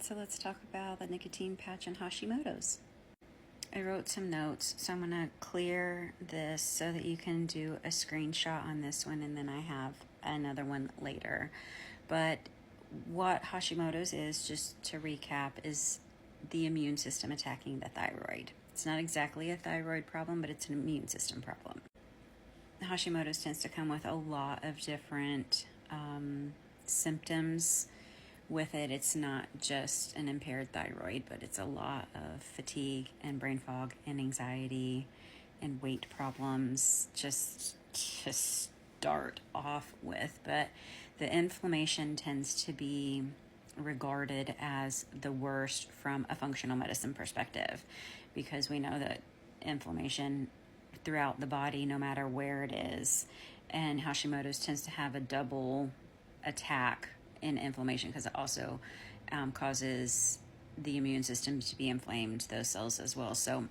So let's talk about the nicotine patch and Hashimoto's. I wrote some notes, so I'm going to clear this so that you can do a screenshot on this one, and then I have another one later. But what Hashimoto's is, just to recap, is the immune system attacking the thyroid. It's not exactly a thyroid problem, but it's an immune system problem. Hashimoto's tends to come with a lot of different symptoms with it. It's not just an impaired thyroid, but it's a lot of fatigue and brain fog and anxiety and weight problems just to start off with. But the inflammation tends to be regarded as the worst from a functional medicine perspective, because we know that inflammation throughout the body, no matter where it is, and Hashimoto's tends to have a double attack in inflammation, because it also causes the immune system to be inflamed, those cells as well. So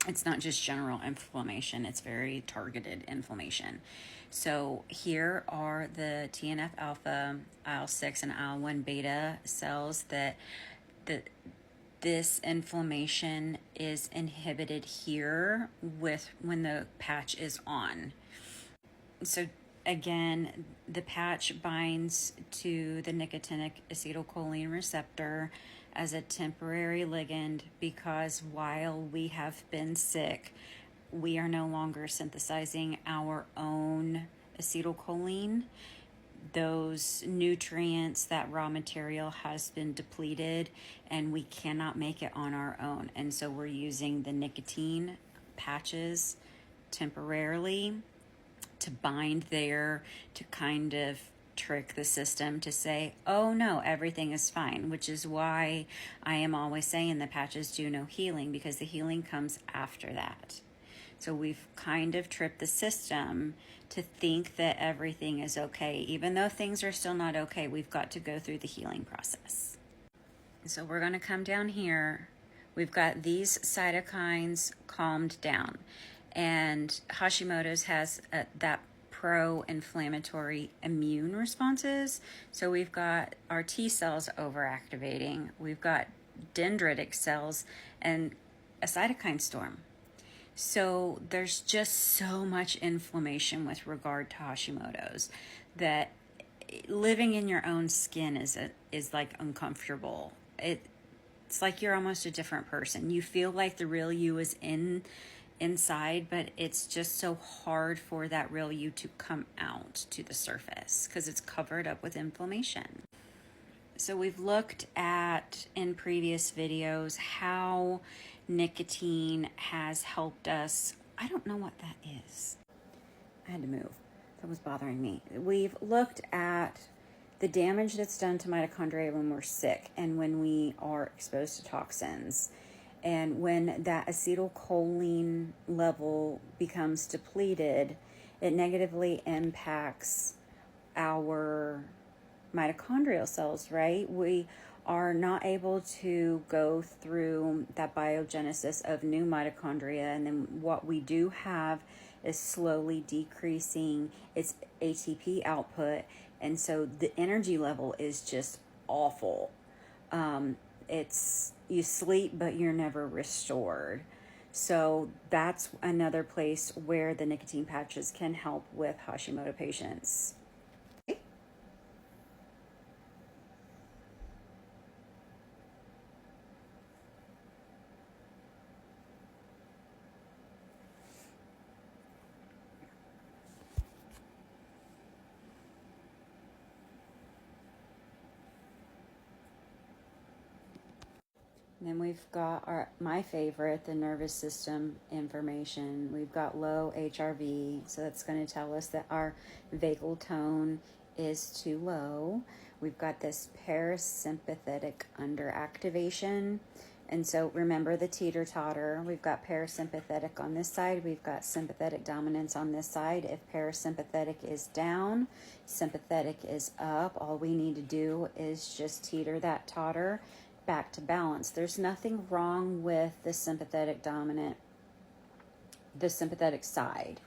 it's not just general inflammation, it's very targeted inflammation. So here are the TNF alpha, IL-6, and IL-1 beta cells that this inflammation is inhibited here with when the patch is on. So again, the patch binds to the nicotinic acetylcholine receptor as a temporary ligand, because while we have been sick, we are no longer synthesizing our own acetylcholine. Those nutrients, that raw material has been depleted, and we cannot make it on our own. And so we're using the nicotine patches temporarily to bind there, to kind of trick the system to say, oh no, everything is fine, which is why I am always saying the patches do no healing, because the healing comes after that. So we've kind of tripped the system to think that everything is okay. Even though things are still not okay, we've got to go through the healing process. So we're going to come down here. We've got these cytokines calmed down. And Hashimoto's has that pro-inflammatory immune responses. So we've got our T cells overactivating. We've got dendritic cells and a cytokine storm. So there's just so much inflammation with regard to Hashimoto's that living in your own skin is like uncomfortable. It's like you're almost a different person. You feel like the real you is inside, but it's just so hard for that real you to come out to the surface because it's covered up with inflammation. So we've looked at in previous videos how nicotine has helped us. I don't know what that is. I had to move. That was bothering me. We've looked at the damage that's done to mitochondria when we're sick and when we are exposed to toxins. And when that acetylcholine level becomes depleted, it negatively impacts our mitochondrial cells, right? We are not able to go through that biogenesis of new mitochondria, and then what we do have is slowly decreasing its ATP output, and so the energy level is just awful. It's you sleep, but you're never restored. So that's another place where the nicotine patches can help with Hashimoto patients. Then we've got my favorite, the nervous system information. We've got low HRV, so that's going to tell us that our vagal tone is too low. We've got this parasympathetic underactivation. And so remember the teeter-totter. We've got parasympathetic on this side. We've got sympathetic dominance on this side. If parasympathetic is down, sympathetic is up. All we need to do is just teeter that totter back to balance. There's nothing wrong with the sympathetic side.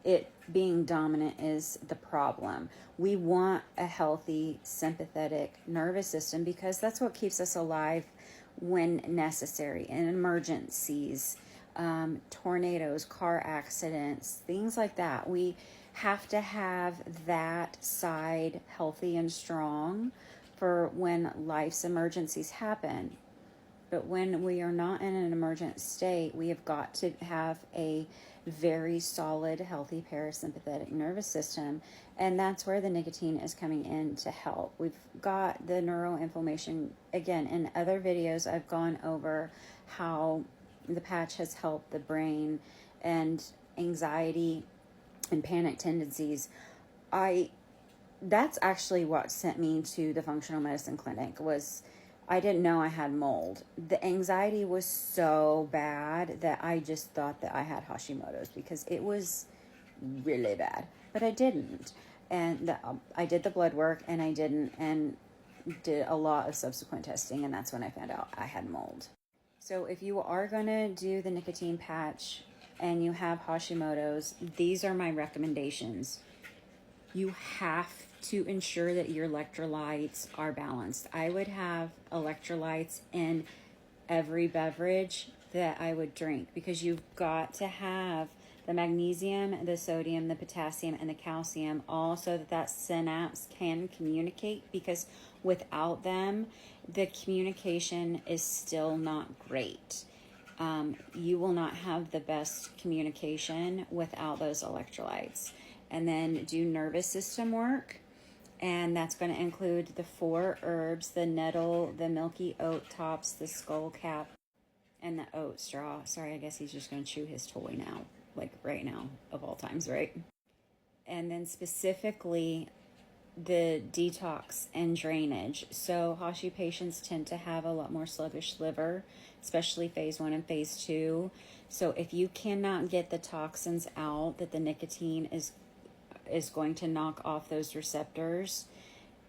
it being dominant is the problem. We want a healthy sympathetic nervous system because that's what keeps us alive when necessary, in emergencies, tornadoes, car accidents, things like that. We have to have that side healthy and strong for when life's emergencies happen. But when we are not in an emergent state, we have got to have a very solid, healthy parasympathetic nervous system. And that's where the nicotine is coming in to help. We've got the neuroinflammation. Again, in other videos, I've gone over how the patch has helped the brain and anxiety and panic tendencies. That's actually what sent me to the functional medicine clinic. Was I didn't know I had mold. The anxiety was so bad that I just thought that I had Hashimotos because it was really bad, but I didn't. And I did the blood work and I didn't, and did a lot of subsequent testing, and that's when I found out I had mold. So if you are going to do the nicotine patch and you have Hashimoto's, these are my recommendations. You have to ensure that your electrolytes are balanced. I would have electrolytes in every beverage that I would drink because you've got to have the magnesium, the sodium, the potassium, and the calcium, all so that synapse can communicate, because without them, the communication is still not great. You will not have the best communication without those electrolytes. And then do nervous system work. And that's going to include the 4 herbs, the nettle, the milky oat tops, the skull cap, and the oat straw. Sorry, I guess he's just going to chew his toy now, like right now, of all times, right? And then specifically the detox and drainage. So Hashi patients tend to have a lot more sluggish liver, especially phase 1 and phase 2. So if you cannot get the toxins out that the nicotine is going to knock off those receptors,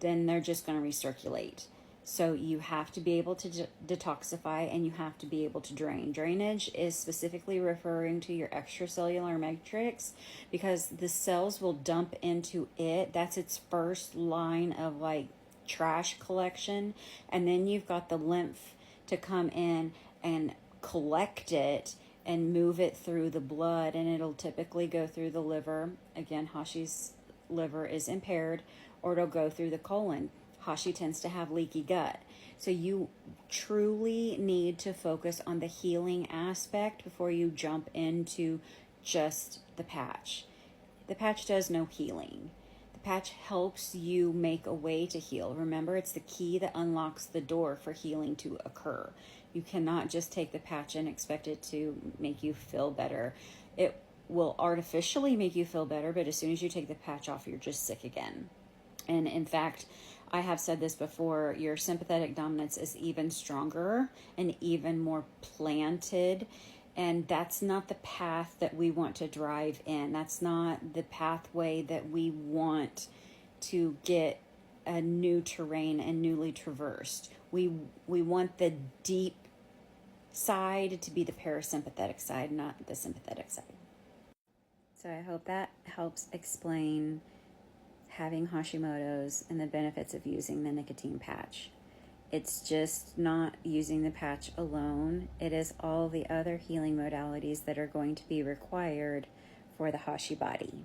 then they're just going to recirculate. So you have to be able to detoxify, and you have to be able to drain. Drainage is specifically referring to your extracellular matrix, because the cells will dump into it. That's its first line of like trash collection. And then you've got the lymph to come in and collect it and move it through the blood, and it'll typically go through the liver. Again, Hashi's liver is impaired, or it'll go through the colon. Hashi tends to have leaky gut. So you truly need to focus on the healing aspect before you jump into just the patch. The patch does no healing. The patch helps you make a way to heal. Remember, it's the key that unlocks the door for healing to occur. You cannot just take the patch and expect it to make you feel better. It will artificially make you feel better, but as soon as you take the patch off, you're just sick again. And in fact, I have said this before, your sympathetic dominance is even stronger and even more planted. And that's not the path that we want to drive in. That's not the pathway that we want to get a new terrain and newly traversed. We want the deep side to be the parasympathetic side, not the sympathetic side. So I hope that helps explain having Hashimoto's and the benefits of using the nicotine patch. It's just not using the patch alone. It is all the other healing modalities that are going to be required for the Hashi body.